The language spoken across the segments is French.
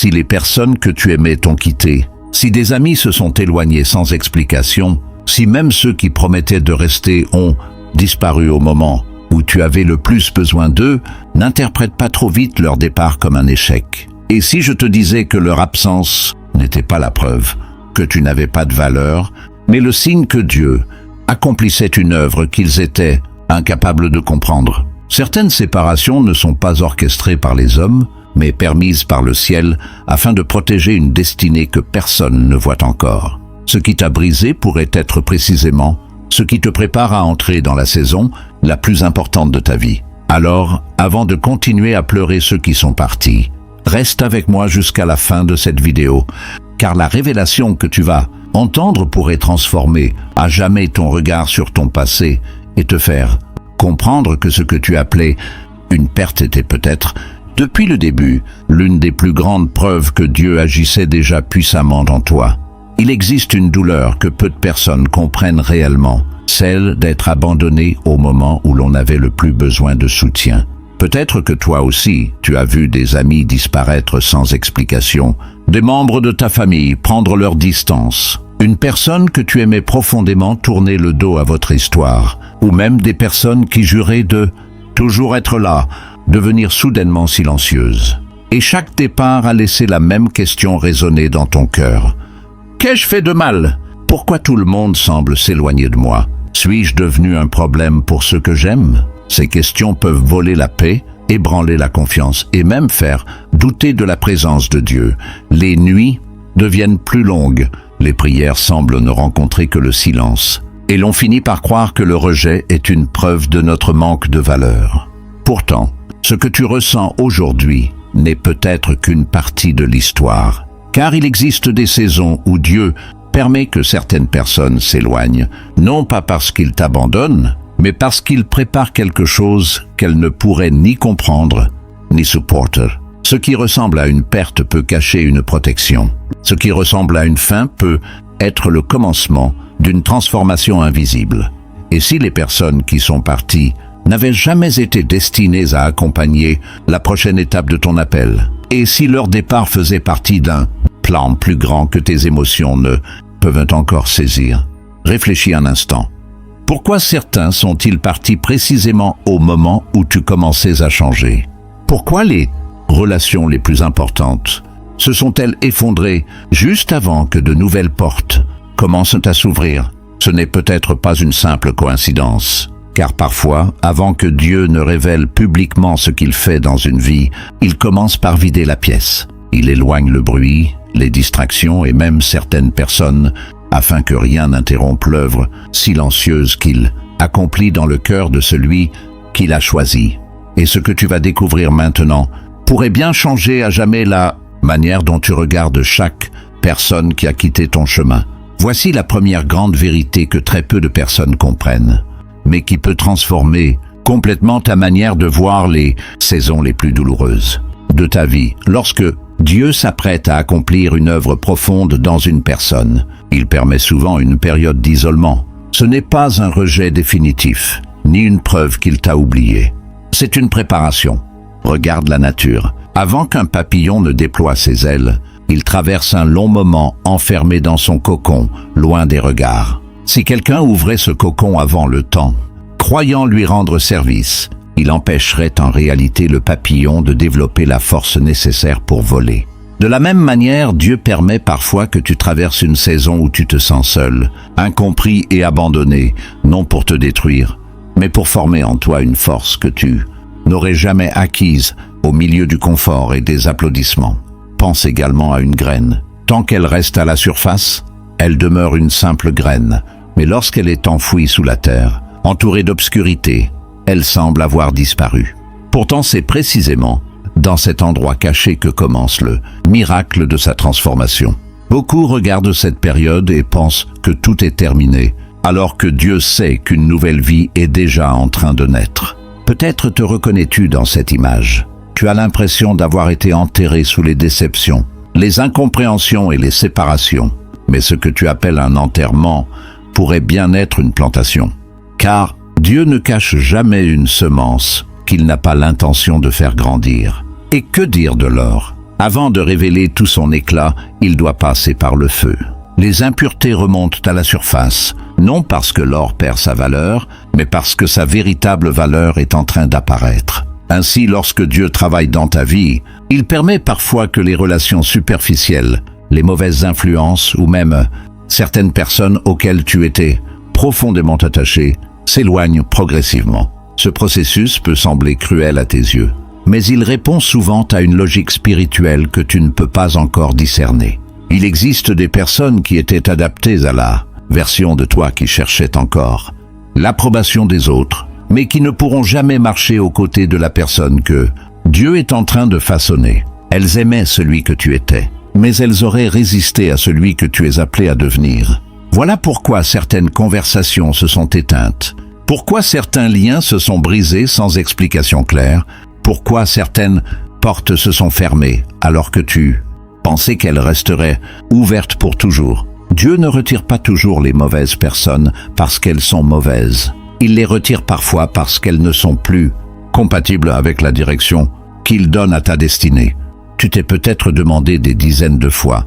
si les personnes que tu aimais t'ont quitté, si des amis se sont éloignés sans explication, si même ceux qui promettaient de rester ont disparu au moment où tu avais le plus besoin d'eux, n'interprète pas trop vite leur départ comme un échec. Et si je te disais que leur absence n'était pas la preuve que tu n'avais pas de valeur, mais le signe que Dieu accomplissait une œuvre qu'ils étaient incapables de comprendre. Certaines séparations ne sont pas orchestrées par les hommes, mais permises par le ciel afin de protéger une destinée que personne ne voit encore. Ce qui t'a brisé pourrait être précisément ce qui te prépare à entrer dans la saison la plus importante de ta vie. Alors, avant de continuer à pleurer ceux qui sont partis, reste avec moi jusqu'à la fin de cette vidéo, car la révélation que tu vas entendre pourrait transformer à jamais ton regard sur ton passé et te faire comprendre que ce que tu appelais une perte était peut-être, depuis le début, l'une des plus grandes preuves que Dieu agissait déjà puissamment en toi. Il existe une douleur que peu de personnes comprennent réellement, celle d'être abandonné au moment où l'on avait le plus besoin de soutien. Peut-être que toi aussi, tu as vu des amis disparaître sans explication, des membres de ta famille prendre leur distance, une personne que tu aimais profondément tourner le dos à votre histoire, ou même des personnes qui juraient de toujours être là, devenir soudainement silencieuses. Et chaque départ a laissé la même question résonner dans ton cœur. Qu'ai-je fait de mal? Pourquoi tout le monde semble s'éloigner de moi? Suis-je devenu un problème pour ceux que j'aime? Ces questions peuvent voler la paix, ébranler la confiance et même faire douter de la présence de Dieu. Les nuits deviennent plus longues, les prières semblent ne rencontrer que le silence, et l'on finit par croire que le rejet est une preuve de notre manque de valeur. Pourtant, ce que tu ressens aujourd'hui n'est peut-être qu'une partie de l'histoire, car il existe des saisons où Dieu permet que certaines personnes s'éloignent, non pas parce qu'il t'abandonne, mais parce qu'il prépare quelque chose qu'elles ne pourraient ni comprendre, ni supporter. Ce qui ressemble à une perte peut cacher une protection. Ce qui ressemble à une fin peut être le commencement d'une transformation invisible. Et si les personnes qui sont parties n'avaient jamais été destinées à accompagner la prochaine étape de ton appel, et si leur départ faisait partie d'un plan plus grand que tes émotions ne peuvent encore saisir, réfléchis un instant. Pourquoi certains sont-ils partis précisément au moment où tu commençais à changer? Pourquoi les relations les plus importantes se sont-elles effondrées juste avant que de nouvelles portes commencent à s'ouvrir? Ce n'est peut-être pas une simple coïncidence, car parfois, avant que Dieu ne révèle publiquement ce qu'il fait dans une vie, il commence par vider la pièce. Il éloigne le bruit, les distractions et même certaines personnes, afin que rien n'interrompe l'œuvre silencieuse qu'il accomplit dans le cœur de celui qu'il a choisi. Et ce que tu vas découvrir maintenant pourrait bien changer à jamais la manière dont tu regardes chaque personne qui a quitté ton chemin. Voici la première grande vérité que très peu de personnes comprennent, mais qui peut transformer complètement ta manière de voir les saisons les plus douloureuses de ta vie. Lorsque Dieu s'apprête à accomplir une œuvre profonde dans une personne, il permet souvent une période d'isolement. Ce n'est pas un rejet définitif, ni une preuve qu'il t'a oublié. C'est une préparation. Regarde la nature. Avant qu'un papillon ne déploie ses ailes, il traverse un long moment enfermé dans son cocon, loin des regards. Si quelqu'un ouvrait ce cocon avant le temps, croyant lui rendre service, il empêcherait en réalité le papillon de développer la force nécessaire pour voler. De la même manière, Dieu permet parfois que tu traverses une saison où tu te sens seul, incompris et abandonné, non pour te détruire, mais pour former en toi une force que tu n'aurais jamais acquise au milieu du confort et des applaudissements. Pense également à une graine. Tant qu'elle reste à la surface, elle demeure une simple graine, mais lorsqu'elle est enfouie sous la terre, entourée d'obscurité, elle semble avoir disparu. Pourtant, c'est précisément dans cet endroit caché que commence le miracle de sa transformation. Beaucoup regardent cette période et pensent que tout est terminé, alors que Dieu sait qu'une nouvelle vie est déjà en train de naître. Peut-être te reconnais-tu dans cette image. Tu as l'impression d'avoir été enterré sous les déceptions, les incompréhensions et les séparations. Mais ce que tu appelles un enterrement pourrait bien être une plantation. Car Dieu ne cache jamais une semence qu'il n'a pas l'intention de faire grandir. Et que dire de l'or? Avant de révéler tout son éclat, il doit passer par le feu. Les impuretés remontent à la surface, non parce que l'or perd sa valeur, mais parce que sa véritable valeur est en train d'apparaître. Ainsi, lorsque Dieu travaille dans ta vie, il permet parfois que les relations superficielles, les mauvaises influences ou même certaines personnes auxquelles tu étais profondément attaché s'éloignent progressivement. Ce processus peut sembler cruel à tes yeux, mais il répond souvent à une logique spirituelle que tu ne peux pas encore discerner. Il existe des personnes qui étaient adaptées à la version de toi qui cherchait encore l'approbation des autres, mais qui ne pourront jamais marcher aux côtés de la personne que Dieu est en train de façonner. Elles aimaient celui que tu étais, mais elles auraient résisté à celui que tu es appelé à devenir. Voilà pourquoi certaines conversations se sont éteintes, pourquoi certains liens se sont brisés sans explication claire, pourquoi certaines portes se sont fermées alors que tu pensais qu'elles resteraient ouvertes pour toujours. Dieu ne retire pas toujours les mauvaises personnes parce qu'elles sont mauvaises. Il les retire parfois parce qu'elles ne sont plus compatibles avec la direction qu'il donne à ta destinée. Tu t'es peut-être demandé des dizaines de fois,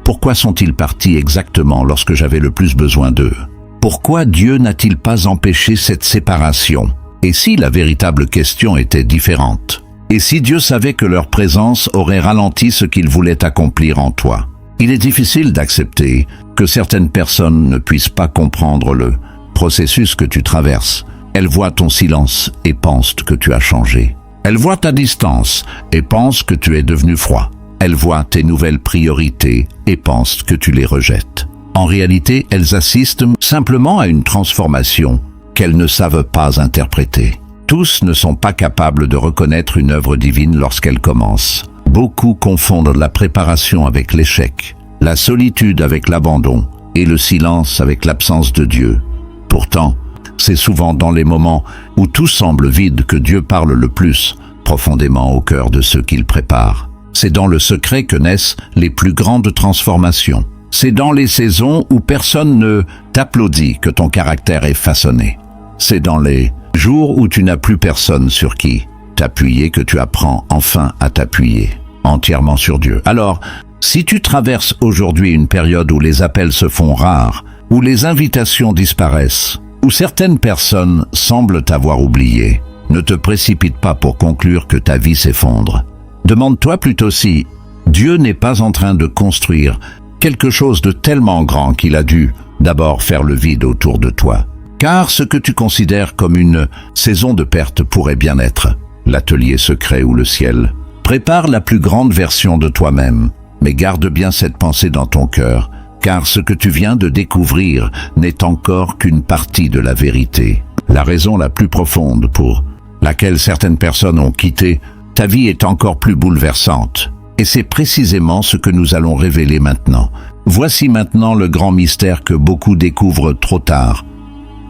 pourquoi sont-ils partis exactement lorsque j'avais le plus besoin d'eux? Pourquoi Dieu n'a-t-il pas empêché cette séparation? Et si la véritable question était différente? Et si Dieu savait que leur présence aurait ralenti ce qu'il voulait accomplir en toi? Il est difficile d'accepter que certaines personnes ne puissent pas comprendre le processus que tu traverses. Elles voient ton silence et pensent que tu as changé. Elles voient ta distance et pensent que tu es devenu froid. Elles voient tes nouvelles priorités et pensent que tu les rejettes. En réalité, elles assistent simplement à une transformation qu'elles ne savent pas interpréter. Tous ne sont pas capables de reconnaître une œuvre divine lorsqu'elle commence. Beaucoup confondent la préparation avec l'échec, la solitude avec l'abandon et le silence avec l'absence de Dieu. Pourtant, c'est souvent dans les moments où tout semble vide que Dieu parle le plus profondément au cœur de ceux qu'il prépare. C'est dans le secret que naissent les plus grandes transformations. C'est dans les saisons où personne ne t'applaudit que ton caractère est façonné. C'est dans les jours où tu n'as plus personne sur qui t'appuyer que tu apprends enfin à t'appuyer entièrement sur Dieu. Alors, si tu traverses aujourd'hui une période où les appels se font rares, où les invitations disparaissent, où certaines personnes semblent t'avoir oublié, ne te précipite pas pour conclure que ta vie s'effondre. Demande-toi plutôt si Dieu n'est pas en train de construire quelque chose de tellement grand qu'il a dû d'abord faire le vide autour de toi. Car ce que tu considères comme une saison de perte pourrait bien être l'atelier secret ou le ciel. Prépare la plus grande version de toi-même, mais garde bien cette pensée dans ton cœur, car ce que tu viens de découvrir n'est encore qu'une partie de la vérité. La raison la plus profonde pour laquelle certaines personnes ont quitté ta vie est encore plus bouleversante. Et c'est précisément ce que nous allons révéler maintenant. Voici maintenant le grand mystère que beaucoup découvrent trop tard.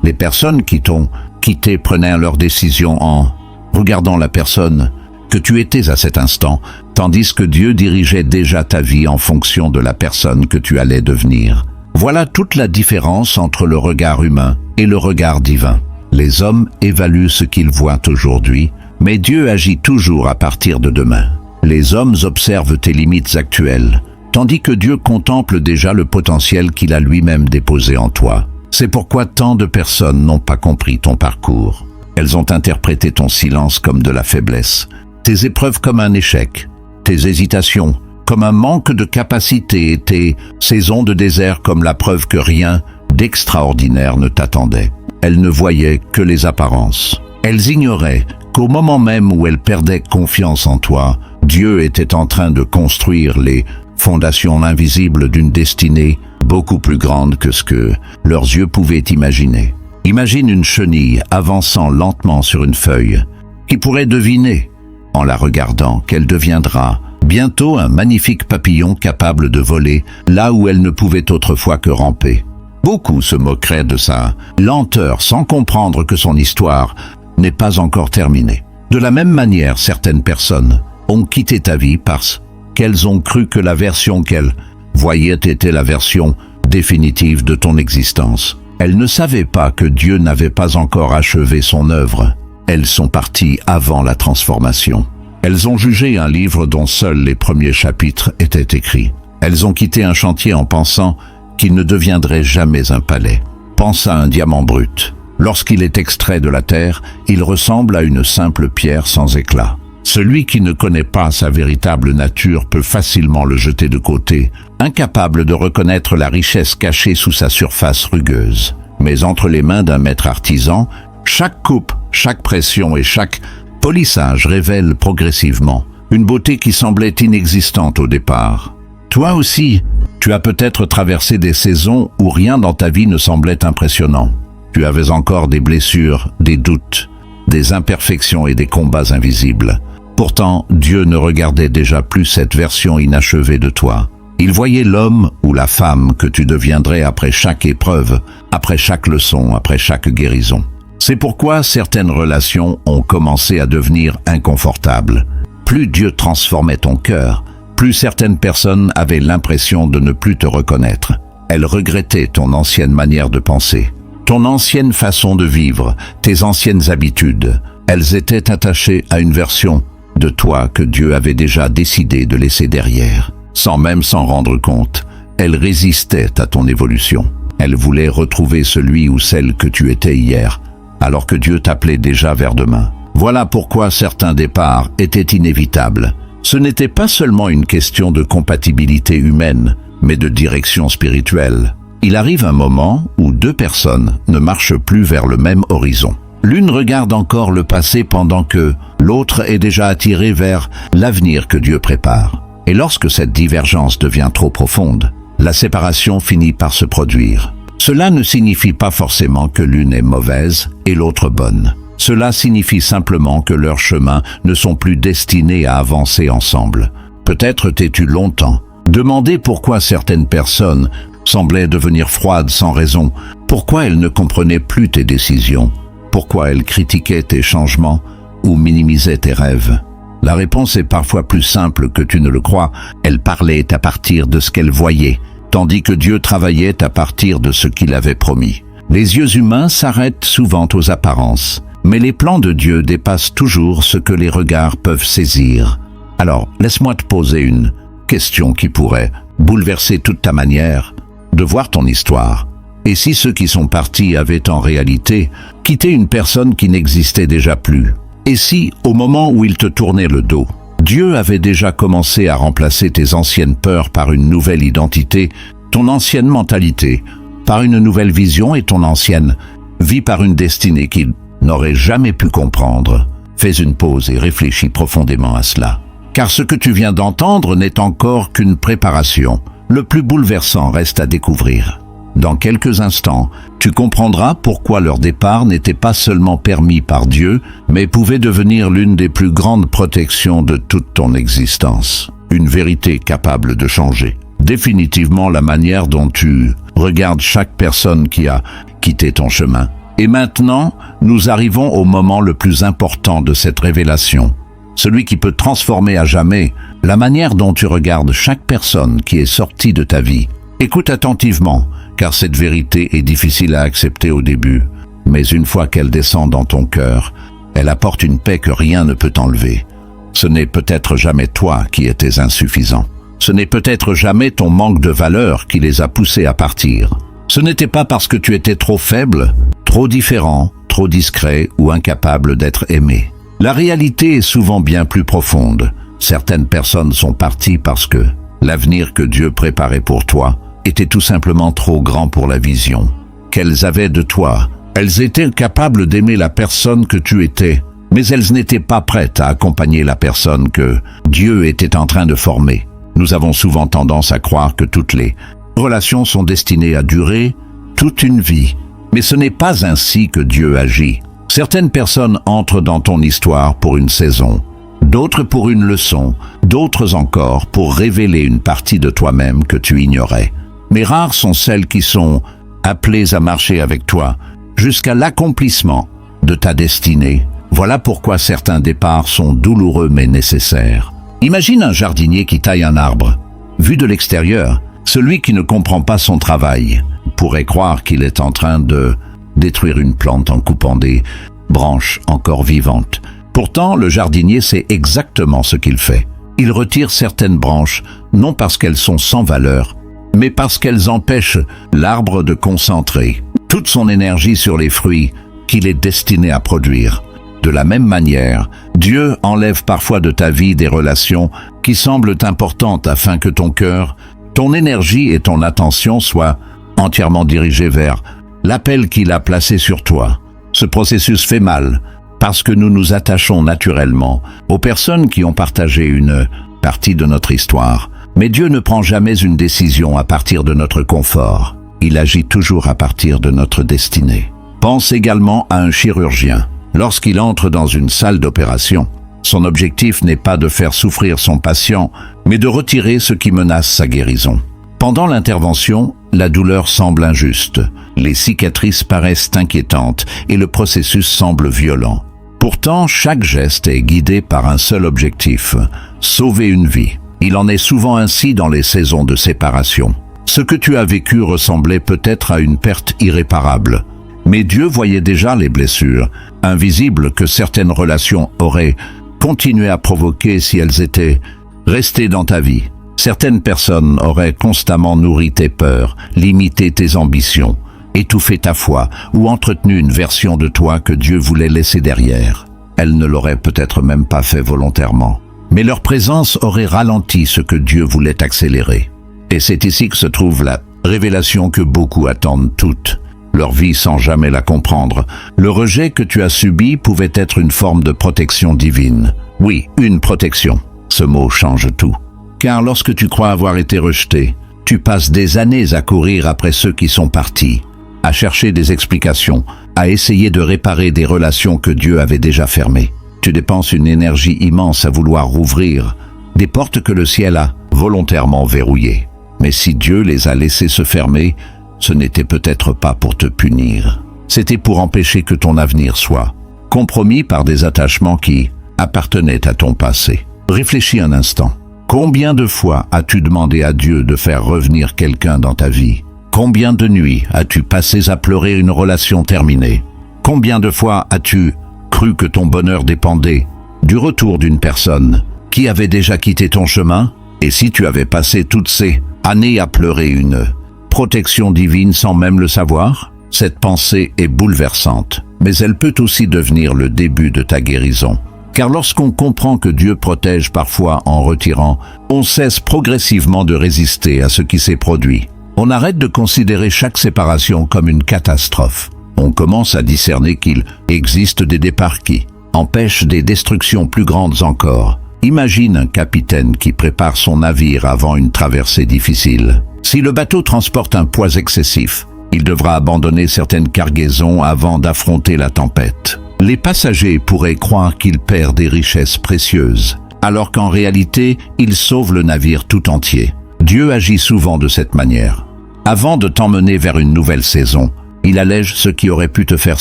Les personnes qui t'ont quitté prenaient leur décision en regardant la personne que tu étais à cet instant, tandis que Dieu dirigeait déjà ta vie en fonction de la personne que tu allais devenir. Voilà toute la différence entre le regard humain et le regard divin. Les hommes évaluent ce qu'ils voient aujourd'hui, mais Dieu agit toujours à partir de demain. Les hommes observent tes limites actuelles, tandis que Dieu contemple déjà le potentiel qu'il a lui-même déposé en toi. C'est pourquoi tant de personnes n'ont pas compris ton parcours. Elles ont interprété ton silence comme de la faiblesse, tes épreuves comme un échec, tes hésitations comme un manque de capacité et tes saisons de désert comme la preuve que rien d'extraordinaire ne t'attendait. Elles ne voyaient que les apparences. Elles ignoraient qu'au moment même où elles perdaient confiance en toi, Dieu était en train de construire les fondations invisibles d'une destinée beaucoup plus grande que ce que leurs yeux pouvaient imaginer. Imagine une chenille avançant lentement sur une feuille, qui pourrait deviner, en la regardant, qu'elle deviendra bientôt un magnifique papillon capable de voler là où elle ne pouvait autrefois que ramper. Beaucoup se moqueraient de sa lenteur sans comprendre que son histoire n'est pas encore terminée. De la même manière, certaines personnes ont quitté ta vie parce qu'elles ont cru que la version qu'elles voyaient était la version définitive de ton existence. Elles ne savaient pas que Dieu n'avait pas encore achevé son œuvre. Elles sont parties avant la transformation. Elles ont jugé un livre dont seuls les premiers chapitres étaient écrits. Elles ont quitté un chantier en pensant qu'il ne deviendrait jamais un palais. Pense à un diamant brut. Lorsqu'il est extrait de la terre, il ressemble à une simple pierre sans éclat. Celui qui ne connaît pas sa véritable nature peut facilement le jeter de côté, incapable de reconnaître la richesse cachée sous sa surface rugueuse. Mais entre les mains d'un maître artisan, chaque coupe, chaque pression et chaque polissage révèle progressivement une beauté qui semblait inexistante au départ. Toi aussi, tu as peut-être traversé des saisons où rien dans ta vie ne semblait impressionnant. Tu avais encore des blessures, des doutes, des imperfections et des combats invisibles. Pourtant, Dieu ne regardait déjà plus cette version inachevée de toi. Il voyait l'homme ou la femme que tu deviendrais après chaque épreuve, après chaque leçon, après chaque guérison. C'est pourquoi certaines relations ont commencé à devenir inconfortables. Plus Dieu transformait ton cœur, plus certaines personnes avaient l'impression de ne plus te reconnaître. Elles regrettaient ton ancienne manière de penser, ton ancienne façon de vivre, tes anciennes habitudes. Elles étaient attachées à une version de toi que Dieu avait déjà décidé de laisser derrière. Sans même s'en rendre compte, elles résistaient à ton évolution. Elles voulaient retrouver celui ou celle que tu étais hier, alors que Dieu t'appelait déjà vers demain. Voilà pourquoi certains départs étaient inévitables. Ce n'était pas seulement une question de compatibilité humaine, mais de direction spirituelle. Il arrive un moment où deux personnes ne marchent plus vers le même horizon. L'une regarde encore le passé pendant que l'autre est déjà attirée vers l'avenir que Dieu prépare. Et lorsque cette divergence devient trop profonde, la séparation finit par se produire. Cela ne signifie pas forcément que l'une est mauvaise et l'autre bonne. Cela signifie simplement que leurs chemins ne sont plus destinés à avancer ensemble. Peut-être t'es-tu longtemps demandé pourquoi certaines personnes semblaient devenir froides sans raison, pourquoi elles ne comprenaient plus tes décisions, pourquoi elles critiquaient tes changements ou minimisaient tes rêves. La réponse est parfois plus simple que tu ne le crois. Elles parlaient à partir de ce qu'elles voyaient, tandis que Dieu travaillait à partir de ce qu'il avait promis. Les yeux humains s'arrêtent souvent aux apparences, mais les plans de Dieu dépassent toujours ce que les regards peuvent saisir. Alors, laisse-moi te poser une question qui pourrait bouleverser toute ta manière de voir ton histoire. Et si ceux qui sont partis avaient en réalité quitté une personne qui n'existait déjà plus? Et si, au moment où ils te tournaient le dos, Dieu avait déjà commencé à remplacer tes anciennes peurs par une nouvelle identité, ton ancienne mentalité, par une nouvelle vision et ton ancienne vie par une destinée qu'il n'aurait jamais pu comprendre? Fais une pause et réfléchis profondément à cela. Car ce que tu viens d'entendre n'est encore qu'une préparation. Le plus bouleversant reste à découvrir. Dans quelques instants, tu comprendras pourquoi leur départ n'était pas seulement permis par Dieu, mais pouvait devenir l'une des plus grandes protections de toute ton existence. Une vérité capable de changer définitivement la manière dont tu regardes chaque personne qui a quitté ton chemin. Et maintenant, nous arrivons au moment le plus important de cette révélation. Celui qui peut transformer à jamais la manière dont tu regardes chaque personne qui est sortie de ta vie. Écoute attentivement, car cette vérité est difficile à accepter au début, mais une fois qu'elle descend dans ton cœur, elle apporte une paix que rien ne peut enlever. Ce n'est peut-être jamais toi qui étais insuffisant. Ce n'est peut-être jamais ton manque de valeur qui les a poussés à partir. Ce n'était pas parce que tu étais trop faible, trop différent, trop discret ou incapable d'être aimé. La réalité est souvent bien plus profonde. Certaines personnes sont parties parce que l'avenir que Dieu préparait pour toi était tout simplement trop grand pour la vision qu'elles avaient de toi. Elles étaient capables d'aimer la personne que tu étais, mais elles n'étaient pas prêtes à accompagner la personne que Dieu était en train de former. Nous avons souvent tendance à croire que toutes les relations sont destinées à durer toute une vie, mais ce n'est pas ainsi que Dieu agit. Certaines personnes entrent dans ton histoire pour une saison, d'autres pour une leçon, d'autres encore pour révéler une partie de toi-même que tu ignorais. Mais rares sont celles qui sont appelées à marcher avec toi jusqu'à l'accomplissement de ta destinée. Voilà pourquoi certains départs sont douloureux mais nécessaires. Imagine un jardinier qui taille un arbre. Vu de l'extérieur, celui qui ne comprend pas son travail pourrait croire qu'il est en train de détruire une plante en coupant des branches encore vivantes. Pourtant, le jardinier sait exactement ce qu'il fait. Il retire certaines branches, non parce qu'elles sont sans valeur, mais parce qu'elles empêchent l'arbre de concentrer toute son énergie sur les fruits qu'il est destiné à produire. De la même manière, Dieu enlève parfois de ta vie des relations qui semblent importantes afin que ton cœur, ton énergie et ton attention soient entièrement dirigés vers l'appel qu'il a placé sur toi. Ce processus fait mal parce que nous nous attachons naturellement aux personnes qui ont partagé une partie de notre histoire. Mais Dieu ne prend jamais une décision à partir de notre confort. Il agit toujours à partir de notre destinée. Pense également à un chirurgien. Lorsqu'il entre dans une salle d'opération, son objectif n'est pas de faire souffrir son patient, mais de retirer ce qui menace sa guérison. Pendant l'intervention, la douleur semble injuste, les cicatrices paraissent inquiétantes et le processus semble violent. Pourtant, chaque geste est guidé par un seul objectif, sauver une vie. Il en est souvent ainsi dans les saisons de séparation. Ce que tu as vécu ressemblait peut-être à une perte irréparable. Mais Dieu voyait déjà les blessures, invisibles que certaines relations auraient continué à provoquer si elles étaient restées dans ta vie. Certaines personnes auraient constamment nourri tes peurs, limité tes ambitions, étouffé ta foi ou entretenu une version de toi que Dieu voulait laisser derrière. Elles ne l'auraient peut-être même pas fait volontairement. Mais leur présence aurait ralenti ce que Dieu voulait accélérer. Et c'est ici que se trouve la révélation que beaucoup attendent toutes, leur vie sans jamais la comprendre. Le rejet que tu as subi pouvait être une forme de protection divine. Oui, une protection. Ce mot change tout. Car lorsque tu crois avoir été rejeté, tu passes des années à courir après ceux qui sont partis, à chercher des explications, à essayer de réparer des relations que Dieu avait déjà fermées. Tu dépenses une énergie immense à vouloir rouvrir des portes que le ciel a volontairement verrouillées. Mais si Dieu les a laissées se fermer, ce n'était peut-être pas pour te punir. C'était pour empêcher que ton avenir soit compromis par des attachements qui appartenaient à ton passé. Réfléchis un instant. Combien de fois as-tu demandé à Dieu de faire revenir quelqu'un dans ta vie? Combien de nuits as-tu passé à pleurer une relation terminée? Combien de fois as-tu cru que ton bonheur dépendait du retour d'une personne qui avait déjà quitté ton chemin? Et si tu avais passé toutes ces années à pleurer une protection divine sans même le savoir? Cette pensée est bouleversante, mais elle peut aussi devenir le début de ta guérison. Car lorsqu'on comprend que Dieu protège parfois en retirant, on cesse progressivement de résister à ce qui s'est produit. On arrête de considérer chaque séparation comme une catastrophe. On commence à discerner qu'il existe des départs qui empêchent des destructions plus grandes encore. Imagine un capitaine qui prépare son navire avant une traversée difficile. Si le bateau transporte un poids excessif, il devra abandonner certaines cargaisons avant d'affronter la tempête. Les passagers pourraient croire qu'il perd des richesses précieuses, alors qu'en réalité, il sauve le navire tout entier. Dieu agit souvent de cette manière. Avant de t'emmener vers une nouvelle saison, il allège ce qui aurait pu te faire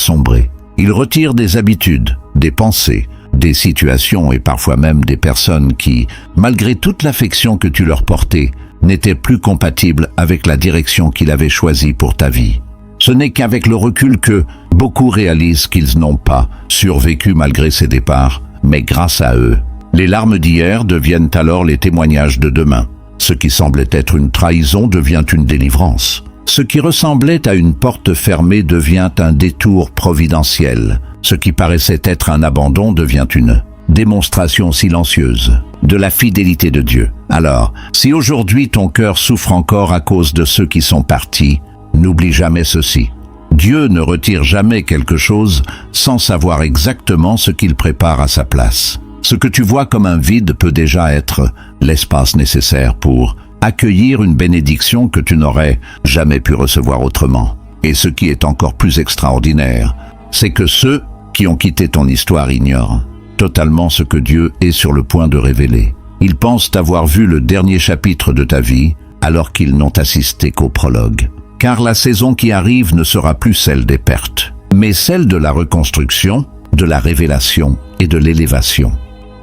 sombrer. Il retire des habitudes, des pensées, des situations et parfois même des personnes qui, malgré toute l'affection que tu leur portais, n'étaient plus compatibles avec la direction qu'il avait choisie pour ta vie. Ce n'est qu'avec le recul que beaucoup réalisent qu'ils n'ont pas survécu malgré ces départs, mais grâce à eux. Les larmes d'hier deviennent alors les témoignages de demain. Ce qui semblait être une trahison devient une délivrance. Ce qui ressemblait à une porte fermée devient un détour providentiel. Ce qui paraissait être un abandon devient une démonstration silencieuse de la fidélité de Dieu. Alors, si aujourd'hui ton cœur souffre encore à cause de ceux qui sont partis, n'oublie jamais ceci. Dieu ne retire jamais quelque chose sans savoir exactement ce qu'il prépare à sa place. Ce que tu vois comme un vide peut déjà être l'espace nécessaire pour accueillir une bénédiction que tu n'aurais jamais pu recevoir autrement. Et ce qui est encore plus extraordinaire, c'est que ceux qui ont quitté ton histoire ignorent totalement ce que Dieu est sur le point de révéler. Ils pensent avoir vu le dernier chapitre de ta vie, alors qu'ils n'ont assisté qu'au prologue. Car la saison qui arrive ne sera plus celle des pertes, mais celle de la reconstruction, de la révélation et de l'élévation.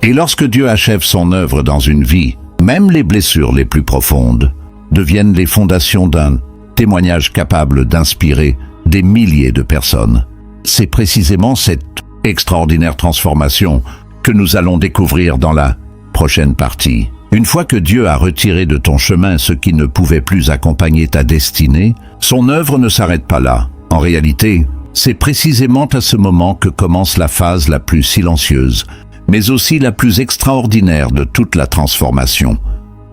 Et lorsque Dieu achève son œuvre dans une vie, même les blessures les plus profondes deviennent les fondations d'un témoignage capable d'inspirer des milliers de personnes. C'est précisément cette extraordinaire transformation que nous allons découvrir dans la prochaine partie. Une fois que Dieu a retiré de ton chemin ce qui ne pouvait plus accompagner ta destinée, son œuvre ne s'arrête pas là. En réalité, c'est précisément à ce moment que commence la phase la plus silencieuse, mais aussi la plus extraordinaire de toute la transformation,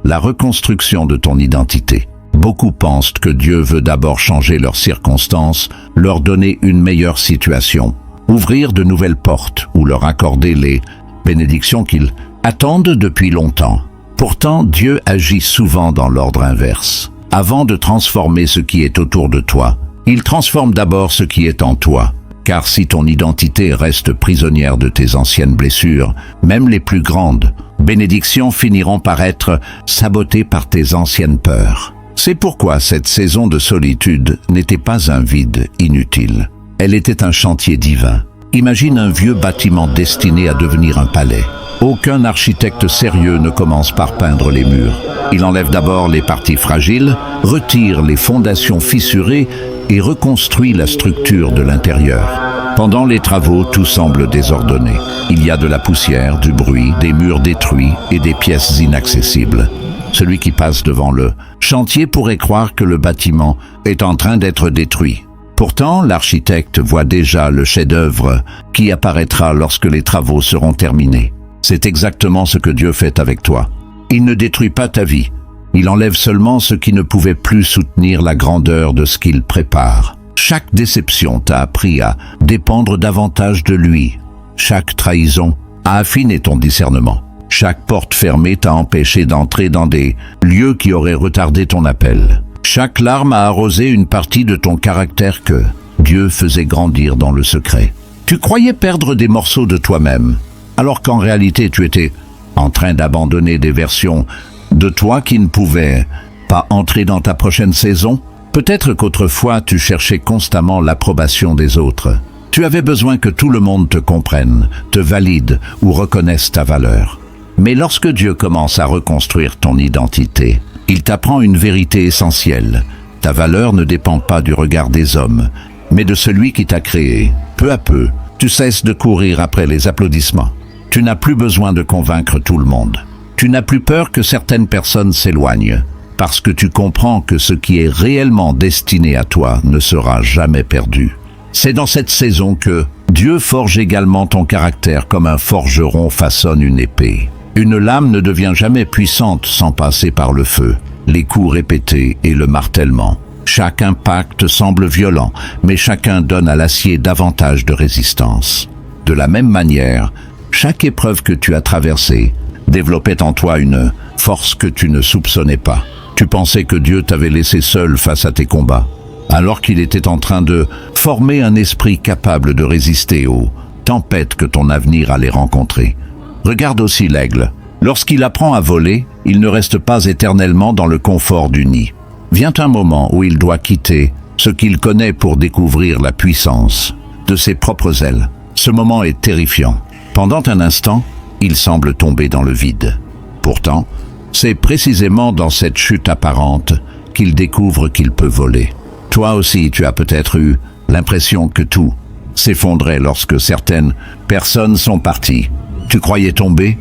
la reconstruction de ton identité. Beaucoup pensent que Dieu veut d'abord changer leurs circonstances, leur donner une meilleure situation, ouvrir de nouvelles portes ou leur accorder les bénédictions qu'ils attendent depuis longtemps. Pourtant, Dieu agit souvent dans l'ordre inverse. Avant de transformer ce qui est autour de toi, il transforme d'abord ce qui est en toi. Car si ton identité reste prisonnière de tes anciennes blessures, même les plus grandes bénédictions finiront par être sabotées par tes anciennes peurs. C'est pourquoi cette saison de solitude n'était pas un vide inutile. Elle était un chantier divin. Imagine un vieux bâtiment destiné à devenir un palais. Aucun architecte sérieux ne commence par peindre les murs. Il enlève d'abord les parties fragiles, retire les fondations fissurées et reconstruit la structure de l'intérieur. Pendant les travaux, tout semble désordonné. Il y a de la poussière, du bruit, des murs détruits et des pièces inaccessibles. Celui qui passe devant le chantier pourrait croire que le bâtiment est en train d'être détruit. Pourtant, l'architecte voit déjà le chef-d'œuvre qui apparaîtra lorsque les travaux seront terminés. C'est exactement ce que Dieu fait avec toi. Il ne détruit pas ta vie. Il enlève seulement ce qui ne pouvait plus soutenir la grandeur de ce qu'il prépare. Chaque déception t'a appris à dépendre davantage de lui. Chaque trahison a affiné ton discernement. Chaque porte fermée t'a empêché d'entrer dans des lieux qui auraient retardé ton appel. Chaque larme a arrosé une partie de ton caractère que Dieu faisait grandir dans le secret. Tu croyais perdre des morceaux de toi-même, alors qu'en réalité tu étais en train d'abandonner des versions de toi qui ne pouvaient pas entrer dans ta prochaine saison. Peut-être qu'autrefois tu cherchais constamment l'approbation des autres. Tu avais besoin que tout le monde te comprenne, te valide ou reconnaisse ta valeur. Mais lorsque Dieu commence à reconstruire ton identité, il t'apprend une vérité essentielle. Ta valeur ne dépend pas du regard des hommes, mais de celui qui t'a créé. Peu à peu, tu cesses de courir après les applaudissements. Tu n'as plus besoin de convaincre tout le monde. Tu n'as plus peur que certaines personnes s'éloignent, parce que tu comprends que ce qui est réellement destiné à toi ne sera jamais perdu. C'est dans cette saison que Dieu forge également ton caractère comme un forgeron façonne une épée. Une lame ne devient jamais puissante sans passer par le feu, les coups répétés et le martèlement. Chaque impact semble violent, mais chacun donne à l'acier davantage de résistance. De la même manière, chaque épreuve que tu as traversée développait en toi une force que tu ne soupçonnais pas. Tu pensais que Dieu t'avait laissé seul face à tes combats, alors qu'il était en train de former un esprit capable de résister aux tempêtes que ton avenir allait rencontrer. Regarde aussi l'aigle. Lorsqu'il apprend à voler, il ne reste pas éternellement dans le confort du nid. Vient un moment où il doit quitter ce qu'il connaît pour découvrir la puissance de ses propres ailes. Ce moment est terrifiant. Pendant un instant, il semble tomber dans le vide. Pourtant, c'est précisément dans cette chute apparente qu'il découvre qu'il peut voler. Toi aussi, tu as peut-être eu l'impression que tout s'effondrait lorsque certaines personnes sont parties. Tu croyais tomber,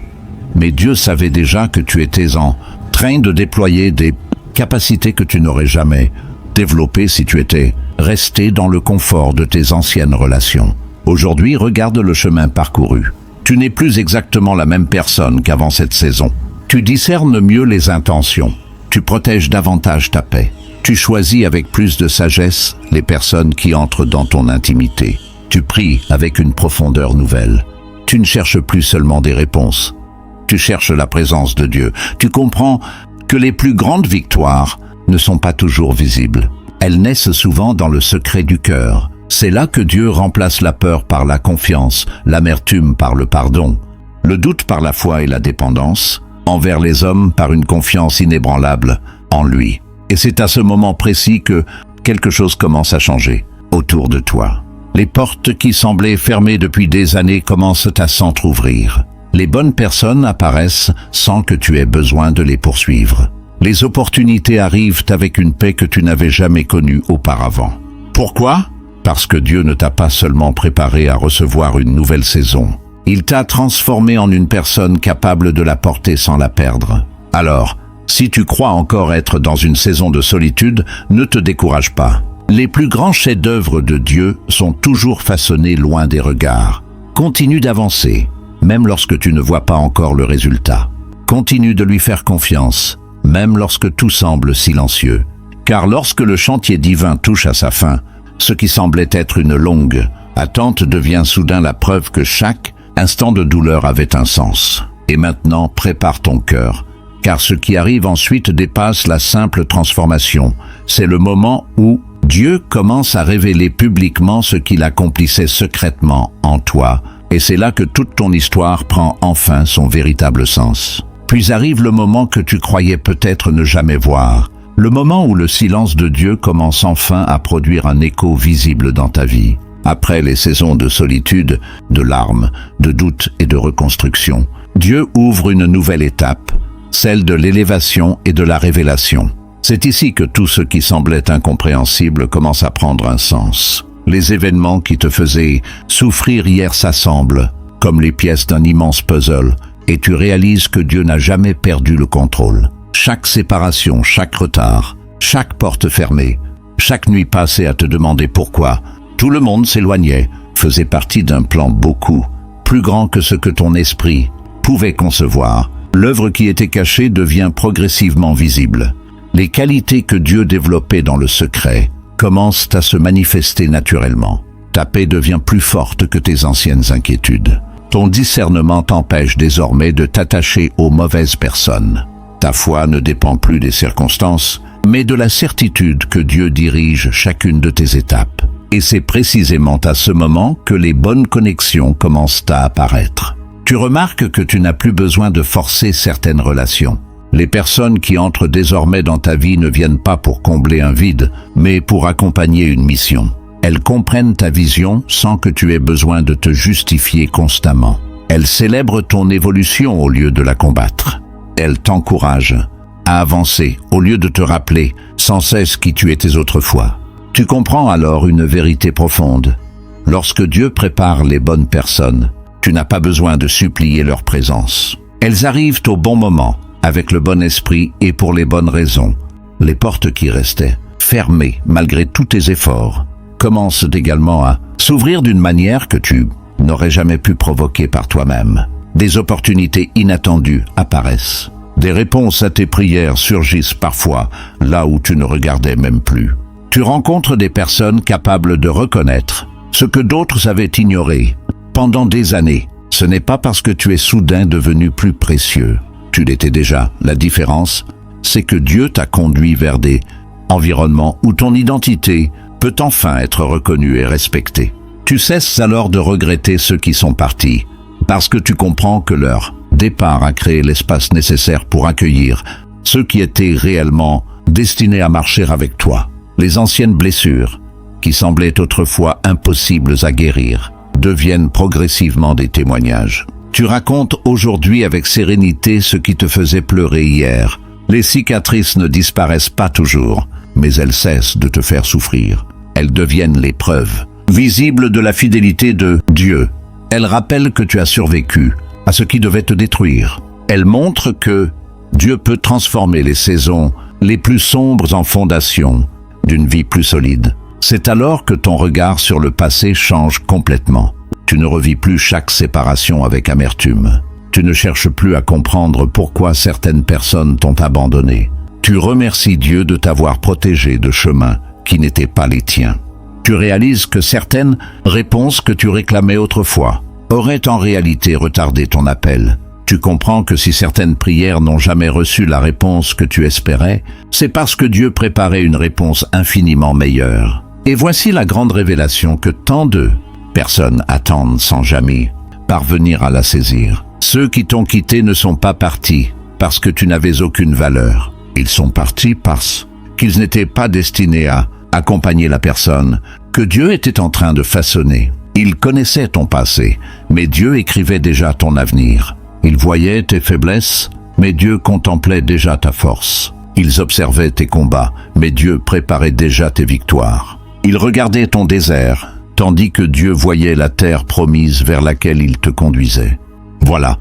mais Dieu savait déjà que tu étais en train de déployer des capacités que tu n'aurais jamais développées si tu étais resté dans le confort de tes anciennes relations. Aujourd'hui, regarde le chemin parcouru. Tu n'es plus exactement la même personne qu'avant cette saison. Tu discernes mieux les intentions. Tu protèges davantage ta paix. Tu choisis avec plus de sagesse les personnes qui entrent dans ton intimité. Tu pries avec une profondeur nouvelle. Tu ne cherches plus seulement des réponses. Tu cherches la présence de Dieu. Tu comprends que les plus grandes victoires ne sont pas toujours visibles. Elles naissent souvent dans le secret du cœur. C'est là que Dieu remplace la peur par la confiance, l'amertume par le pardon, le doute par la foi et la dépendance, envers les hommes par une confiance inébranlable en lui. Et c'est à ce moment précis que quelque chose commence à changer autour de toi. Les portes qui semblaient fermées depuis des années commencent à s'entr'ouvrir. Les bonnes personnes apparaissent sans que tu aies besoin de les poursuivre. Les opportunités arrivent avec une paix que tu n'avais jamais connue auparavant. Pourquoi ? Parce que Dieu ne t'a pas seulement préparé à recevoir une nouvelle saison. Il t'a transformé en une personne capable de la porter sans la perdre. Alors, si tu crois encore être dans une saison de solitude, ne te décourage pas. Les plus grands chefs-d'œuvre de Dieu sont toujours façonnés loin des regards. Continue d'avancer, même lorsque tu ne vois pas encore le résultat. Continue de lui faire confiance, même lorsque tout semble silencieux. Car lorsque le chantier divin touche à sa fin, ce qui semblait être une longue attente devient soudain la preuve que chaque instant de douleur avait un sens. Et maintenant, prépare ton cœur, car ce qui arrive ensuite dépasse la simple transformation. C'est le moment où Dieu commence à révéler publiquement ce qu'il accomplissait secrètement en toi, et c'est là que toute ton histoire prend enfin son véritable sens. Puis arrive le moment que tu croyais peut-être ne jamais voir, le moment où le silence de Dieu commence enfin à produire un écho visible dans ta vie. Après les saisons de solitude, de larmes, de doutes et de reconstruction, Dieu ouvre une nouvelle étape, celle de l'élévation et de la révélation. C'est ici que tout ce qui semblait incompréhensible commence à prendre un sens. Les événements qui te faisaient souffrir hier s'assemblent, comme les pièces d'un immense puzzle, et tu réalises que Dieu n'a jamais perdu le contrôle. Chaque séparation, chaque retard, chaque porte fermée, chaque nuit passée à te demander pourquoi tout le monde s'éloignait, faisait partie d'un plan beaucoup plus grand que ce que ton esprit pouvait concevoir. L'œuvre qui était cachée devient progressivement visible. Les qualités que Dieu développait dans le secret commencent à se manifester naturellement. Ta paix devient plus forte que tes anciennes inquiétudes. Ton discernement t'empêche désormais de t'attacher aux mauvaises personnes. Ta foi ne dépend plus des circonstances, mais de la certitude que Dieu dirige chacune de tes étapes. Et c'est précisément à ce moment que les bonnes connexions commencent à apparaître. Tu remarques que tu n'as plus besoin de forcer certaines relations. Les personnes qui entrent désormais dans ta vie ne viennent pas pour combler un vide, mais pour accompagner une mission. Elles comprennent ta vision sans que tu aies besoin de te justifier constamment. Elles célèbrent ton évolution au lieu de la combattre. Elles t'encouragent à avancer au lieu de te rappeler sans cesse qui tu étais autrefois. Tu comprends alors une vérité profonde. Lorsque Dieu prépare les bonnes personnes, tu n'as pas besoin de supplier leur présence. Elles arrivent au bon moment, avec le bon esprit et pour les bonnes raisons. Les portes qui restaient fermées malgré tous tes efforts commencent également à s'ouvrir d'une manière que tu n'aurais jamais pu provoquer par toi-même. Des opportunités inattendues apparaissent. Des réponses à tes prières surgissent parfois là où tu ne regardais même plus. Tu rencontres des personnes capables de reconnaître ce que d'autres avaient ignoré pendant des années. Ce n'est pas parce que tu es soudain devenu plus précieux. Tu l'étais déjà. La différence, c'est que Dieu t'a conduit vers des environnements où ton identité peut enfin être reconnue et respectée. Tu cesses alors de regretter ceux qui sont partis, parce que tu comprends que leur départ a créé l'espace nécessaire pour accueillir ceux qui étaient réellement destinés à marcher avec toi. Les anciennes blessures, qui semblaient autrefois impossibles à guérir, deviennent progressivement des témoignages. Tu racontes aujourd'hui avec sérénité ce qui te faisait pleurer hier. Les cicatrices ne disparaissent pas toujours, mais elles cessent de te faire souffrir. Elles deviennent les preuves visibles de la fidélité de Dieu. Elles rappellent que tu as survécu à ce qui devait te détruire. Elles montrent que Dieu peut transformer les saisons les plus sombres en fondations d'une vie plus solide. C'est alors que ton regard sur le passé change complètement. Tu ne revis plus chaque séparation avec amertume. Tu ne cherches plus à comprendre pourquoi certaines personnes t'ont abandonné. Tu remercies Dieu de t'avoir protégé de chemins qui n'étaient pas les tiens. Tu réalises que certaines réponses que tu réclamais autrefois auraient en réalité retardé ton appel. Tu comprends que si certaines prières n'ont jamais reçu la réponse que tu espérais, c'est parce que Dieu préparait une réponse infiniment meilleure. Et voici la grande révélation que tant de personnes attendent sans jamais parvenir à la saisir. Ceux qui t'ont quitté ne sont pas partis parce que tu n'avais aucune valeur. Ils sont partis parce qu'ils n'étaient pas destinés à accompagner la personne que Dieu était en train de façonner. Ils connaissaient ton passé, mais Dieu écrivait déjà ton avenir. Ils voyaient tes faiblesses, mais Dieu contemplait déjà ta force. Ils observaient tes combats, mais Dieu préparait déjà tes victoires. Ils regardaient ton désert, tandis que Dieu voyait la terre promise vers laquelle il te conduisait. Voilà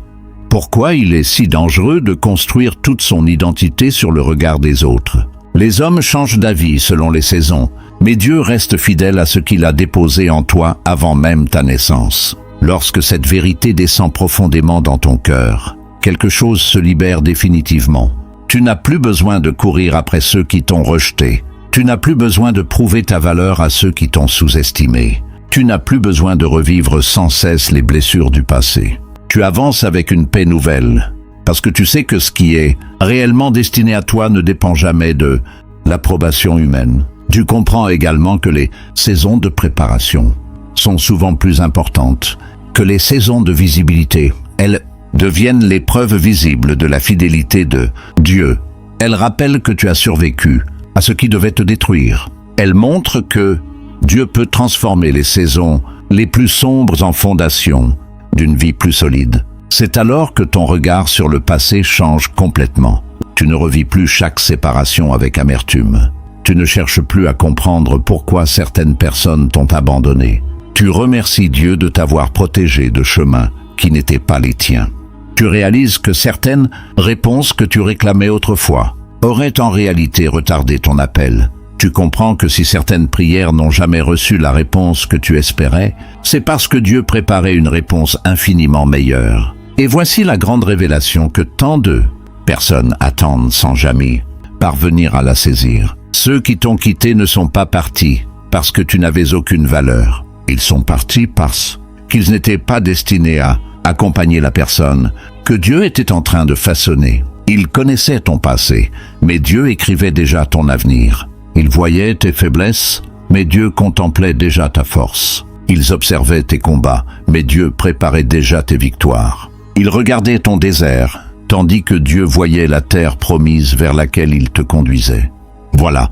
pourquoi il est si dangereux de construire toute son identité sur le regard des autres. Les hommes changent d'avis selon les saisons, mais Dieu reste fidèle à ce qu'il a déposé en toi avant même ta naissance. Lorsque cette vérité descend profondément dans ton cœur, quelque chose se libère définitivement. Tu n'as plus besoin de courir après ceux qui t'ont rejeté. Tu n'as plus besoin de prouver ta valeur à ceux qui t'ont sous-estimé. Tu n'as plus besoin de revivre sans cesse les blessures du passé. Tu avances avec une paix nouvelle, parce que tu sais que ce qui est réellement destiné à toi ne dépend jamais de l'approbation humaine. Tu comprends également que les saisons de préparation sont souvent plus importantes que les saisons de visibilité. Elles deviennent les preuves visibles de la fidélité de Dieu. Elles rappellent que tu as survécu à ce qui devait te détruire. Elles montrent que Dieu peut transformer les saisons les plus sombres en fondations d'une vie plus solide. C'est alors que ton regard sur le passé change complètement. Tu ne revis plus chaque séparation avec amertume. Tu ne cherches plus à comprendre pourquoi certaines personnes t'ont abandonné. Tu remercies Dieu de t'avoir protégé de chemins qui n'étaient pas les tiens. Tu réalises que certaines réponses que tu réclamais autrefois auraient en réalité retardé ton appel. Tu comprends que si certaines prières n'ont jamais reçu la réponse que tu espérais, c'est parce que Dieu préparait une réponse infiniment meilleure. Et voici la grande révélation que tant de personnes attendent sans jamais parvenir à la saisir. Ceux qui t'ont quitté ne sont pas partis parce que tu n'avais aucune valeur. Ils sont partis parce qu'ils n'étaient pas destinés à accompagner la personne que Dieu était en train de façonner. Ils connaissaient ton passé, mais Dieu écrivait déjà ton avenir. Ils voyaient tes faiblesses, mais Dieu contemplait déjà ta force. Ils observaient tes combats, mais Dieu préparait déjà tes victoires. Ils regardaient ton désert, tandis que Dieu voyait la terre promise vers laquelle il te conduisait. Voilà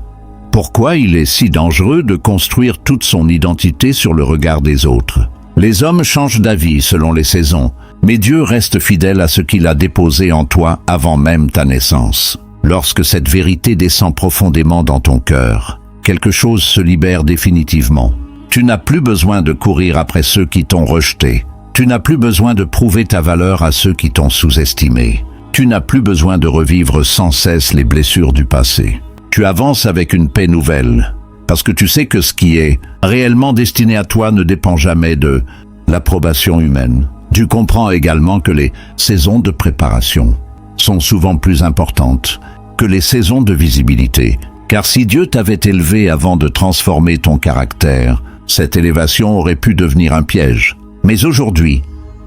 pourquoi il est si dangereux de construire toute son identité sur le regard des autres. Les hommes changent d'avis selon les saisons, mais Dieu reste fidèle à ce qu'il a déposé en toi avant même ta naissance. Lorsque cette vérité descend profondément dans ton cœur, quelque chose se libère définitivement. Tu n'as plus besoin de courir après ceux qui t'ont rejeté. Tu n'as plus besoin de prouver ta valeur à ceux qui t'ont sous-estimé. Tu n'as plus besoin de revivre sans cesse les blessures du passé. Tu avances avec une paix nouvelle, parce que tu sais que ce qui est réellement destiné à toi ne dépend jamais de l'approbation humaine. Tu comprends également que les saisons de préparation sont souvent plus importantes que les saisons de visibilité. Car si Dieu t'avait élevé avant de transformer ton caractère, cette élévation aurait pu devenir un piège. Mais aujourd'hui,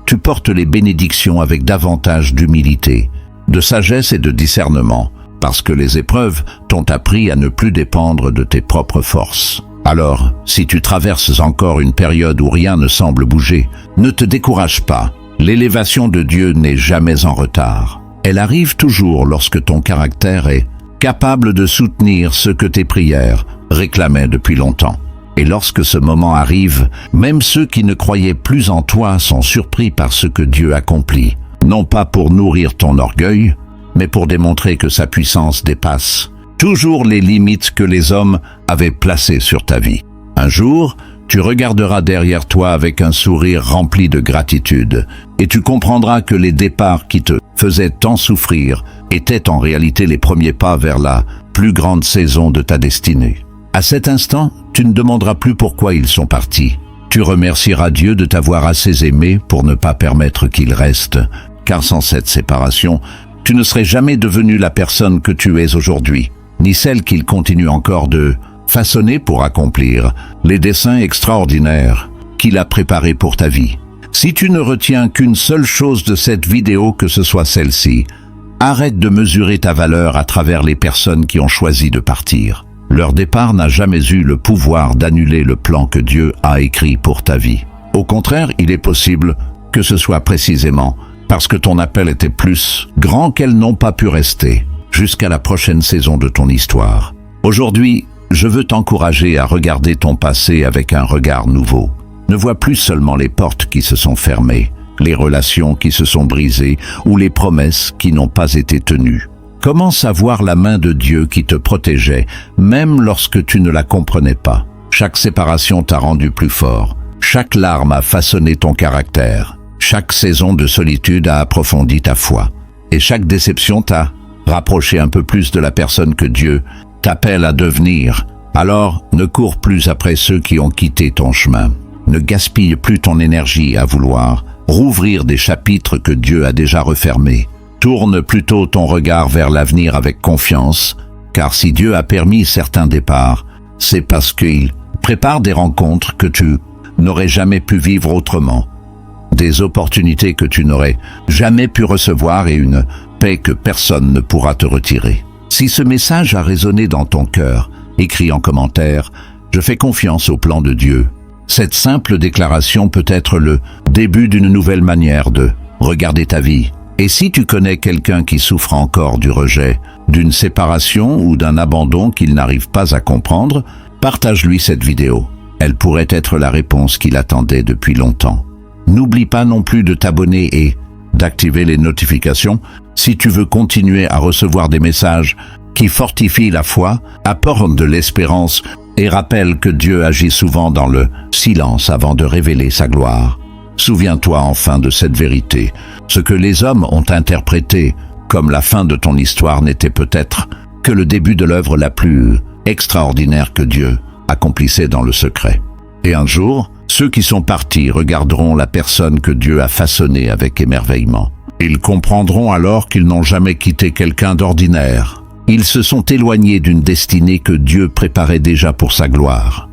tu portes les bénédictions avec davantage d'humilité, de sagesse et de discernement, parce que les épreuves t'ont appris à ne plus dépendre de tes propres forces. Alors, si tu traverses encore une période où rien ne semble bouger, ne te décourage pas. L'élévation de Dieu n'est jamais en retard. Elle arrive toujours lorsque ton caractère est capable de soutenir ce que tes prières réclamaient depuis longtemps. Et lorsque ce moment arrive, même ceux qui ne croyaient plus en toi sont surpris par ce que Dieu accomplit, non pas pour nourrir ton orgueil, mais pour démontrer que sa puissance dépasse toujours les limites que les hommes avaient placées sur ta vie. Un jour, tu regarderas derrière toi avec un sourire rempli de gratitude, et tu comprendras que les départs qui te faisaient tant souffrir étaient en réalité les premiers pas vers la plus grande saison de ta destinée. À cet instant, tu ne demanderas plus pourquoi ils sont partis. Tu remercieras Dieu de t'avoir assez aimé pour ne pas permettre qu'il reste, car sans cette séparation, tu ne serais jamais devenu la personne que tu es aujourd'hui, ni celle qu'il continue encore de façonner pour accomplir les desseins extraordinaires qu'il a préparés pour ta vie. Si tu ne retiens qu'une seule chose de cette vidéo, que ce soit celle-ci, arrête de mesurer ta valeur à travers les personnes qui ont choisi de partir. Leur départ n'a jamais eu le pouvoir d'annuler le plan que Dieu a écrit pour ta vie. Au contraire, il est possible que ce soit précisément parce que ton appel était plus grand qu'elles n'ont pas pu rester jusqu'à la prochaine saison de ton histoire. Aujourd'hui, je veux t'encourager à regarder ton passé avec un regard nouveau. Ne vois plus seulement les portes qui se sont fermées, les relations qui se sont brisées ou les promesses qui n'ont pas été tenues. Commence à voir la main de Dieu qui te protégeait, même lorsque tu ne la comprenais pas. Chaque séparation t'a rendu plus fort. Chaque larme a façonné ton caractère. Chaque saison de solitude a approfondi ta foi. Et chaque déception t'a rapproché un peu plus de la personne que Dieu t'appelle à devenir. Alors, ne cours plus après ceux qui ont quitté ton chemin. Ne gaspille plus ton énergie à vouloir rouvrir des chapitres que Dieu a déjà refermés. Tourne plutôt ton regard vers l'avenir avec confiance, car si Dieu a permis certains départs, c'est parce qu'il prépare des rencontres que tu n'aurais jamais pu vivre autrement. Des opportunités que tu n'aurais jamais pu recevoir et une paix que personne ne pourra te retirer. Si ce message a résonné dans ton cœur, écris en commentaire « Je fais confiance au plan de Dieu ». Cette simple déclaration peut être le début d'une nouvelle manière de regarder ta vie. Et si tu connais quelqu'un qui souffre encore du rejet, d'une séparation ou d'un abandon qu'il n'arrive pas à comprendre, partage-lui cette vidéo. Elle pourrait être la réponse qu'il attendait depuis longtemps. N'oublie pas non plus de t'abonner et d'activer les notifications si tu veux continuer à recevoir des messages qui fortifient la foi, apportent de l'espérance et rappellent que Dieu agit souvent dans le silence avant de révéler sa gloire. Souviens-toi enfin de cette vérité. Ce que les hommes ont interprété comme la fin de ton histoire n'était peut-être que le début de l'œuvre la plus extraordinaire que Dieu accomplissait dans le secret. Et un jour, ceux qui sont partis regarderont la personne que Dieu a façonnée avec émerveillement. Ils comprendront alors qu'ils n'ont jamais quitté quelqu'un d'ordinaire. Ils se sont éloignés d'une destinée que Dieu préparait déjà pour sa gloire.